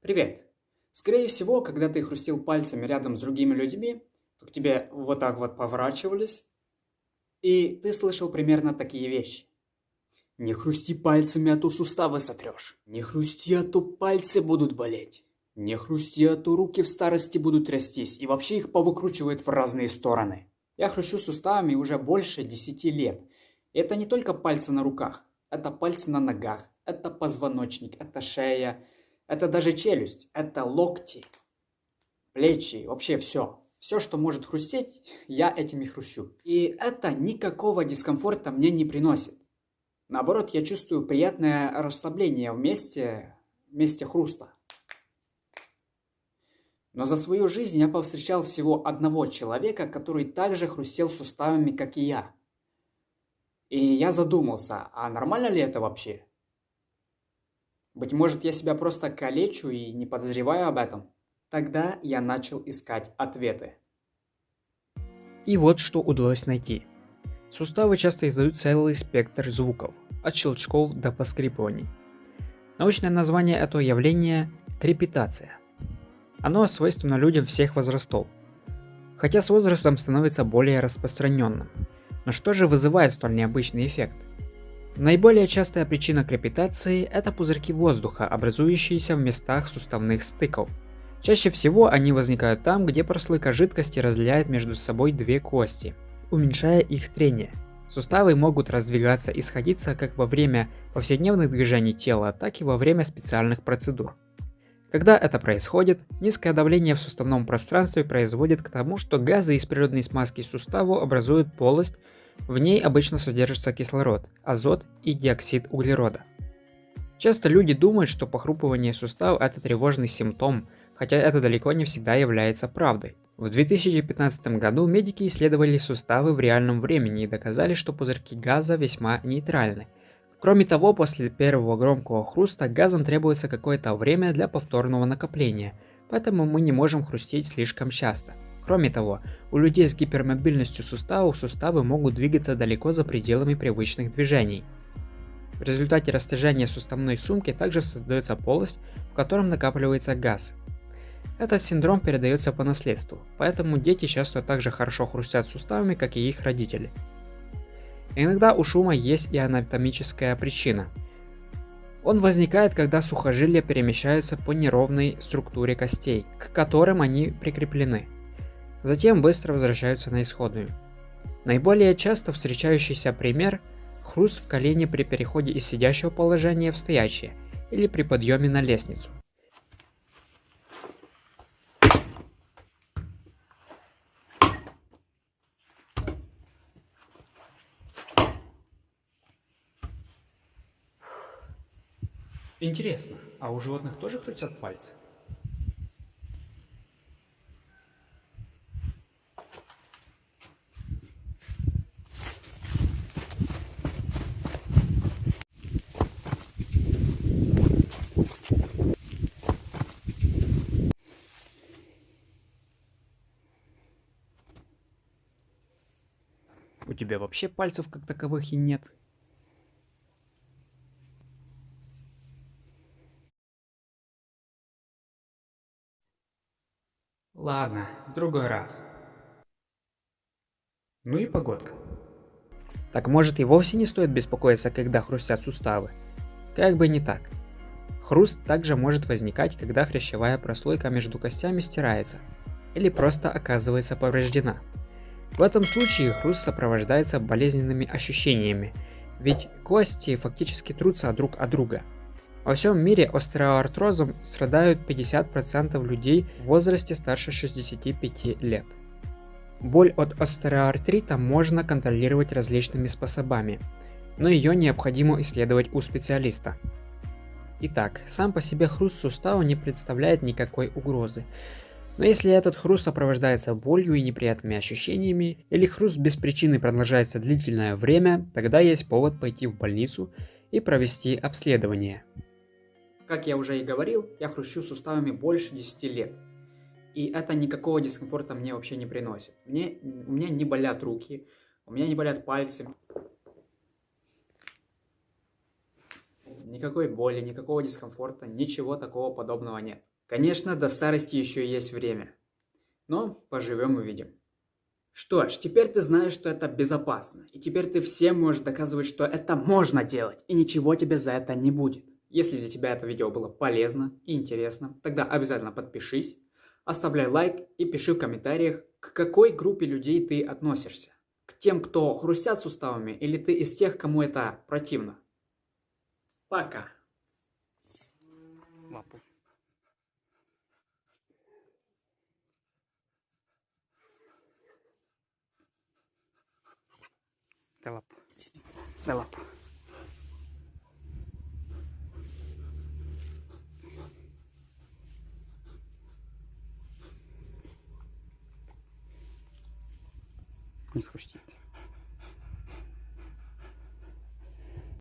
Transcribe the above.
Привет. Скорее всего, когда ты хрустел пальцами рядом с другими людьми, то к тебе вот так вот поворачивались, и ты слышал примерно такие вещи. Не хрусти пальцами, а то суставы сотрешь. Не хрусти, а то пальцы будут болеть. Не хрусти, а то руки в старости будут трястись, и вообще их повыкручивает в разные стороны. Я хрущу суставами уже больше 10 лет. И это не только пальцы на руках, это пальцы на ногах, это позвоночник, это шея, это даже челюсть, это локти, плечи, вообще все. Все, что может хрустеть, я этими хрущу. И это никакого дискомфорта мне не приносит. Наоборот, я чувствую приятное расслабление вместе хруста. Но за свою жизнь я повстречал всего одного человека, который также хрустел суставами, как и я. И я задумался, а нормально ли это вообще? Быть может, я себя просто калечу и не подозреваю об этом? Тогда я начал искать ответы. И вот что удалось найти. Суставы часто издают целый спектр звуков, от щелчков до поскрипываний. Научное название этого явления – крепитация. Оно свойственно людям всех возрастов, хотя с возрастом становится более распространенным. Но что же вызывает столь необычный эффект? Наиболее частая причина крепитации – это пузырьки воздуха, образующиеся в местах суставных стыков. Чаще всего они возникают там, где прослойка жидкости разделяет между собой две кости, уменьшая их трение. Суставы могут раздвигаться и сходиться как во время повседневных движений тела, так и во время специальных процедур. Когда это происходит, низкое давление в суставном пространстве производит к тому, что газы из природной смазки сустава образуют полость, в ней обычно содержится кислород, азот и диоксид углерода. Часто люди думают, что похрупывание сустава – это тревожный симптом, хотя это далеко не всегда является правдой. В 2015 году медики исследовали суставы в реальном времени и доказали, что пузырьки газа весьма нейтральны. Кроме того, после первого громкого хруста газам требуется какое-то время для повторного накопления, поэтому мы не можем хрустеть слишком часто. Кроме того, у людей с гипермобильностью суставов суставы могут двигаться далеко за пределами привычных движений. В результате растяжения суставной сумки также создается полость, в котором накапливается газ. Этот синдром передается по наследству, поэтому дети часто так же хорошо хрустят суставами, как и их родители. Иногда у шума есть и анатомическая причина. Он возникает, когда сухожилия перемещаются по неровной структуре костей, к которым они прикреплены. Затем быстро возвращаются на исходную. Наиболее часто встречающийся пример – хруст в колене при переходе из сидящего положения в стоячее или при подъеме на лестницу. Интересно, а у животных тоже хрустят пальцы? У тебя вообще пальцев как таковых и нет. Ладно, в другой раз. Ну и погодка. Так может и вовсе не стоит беспокоиться, когда хрустят суставы? Как бы не так. Хруст также может возникать, когда хрящевая прослойка между костями стирается или просто оказывается повреждена. В этом случае хруст сопровождается болезненными ощущениями, ведь кости фактически трутся друг от друга. Во всем мире остеоартрозом страдают 50% людей в возрасте старше 65 лет. Боль от остеоартрита можно контролировать различными способами, но ее необходимо исследовать у специалиста. Итак, сам по себе хруст сустава не представляет никакой угрозы. Но если этот хруст сопровождается болью и неприятными ощущениями, или хруст без причины продолжается длительное время, тогда есть повод пойти в больницу и провести обследование. Как я уже и говорил, я хрущу суставами больше 10 лет. И это никакого дискомфорта мне вообще не приносит. У меня не болят руки, у меня не болят пальцы. Никакой боли, никакого дискомфорта, ничего такого подобного нет. Конечно, до старости еще есть время. Но поживем увидим. Что ж, теперь ты знаешь, что это безопасно. И теперь ты всем можешь доказывать, что это можно делать. И ничего тебе за это не будет. Если для тебя это видео было полезно и интересно, тогда обязательно подпишись, оставляй лайк и пиши в комментариях, к какой группе людей ты относишься. К тем, кто хрустят суставами, или ты из тех, кому это противно. Пока. Лапу. Дай лапу. Дай лапу. Не хрустит.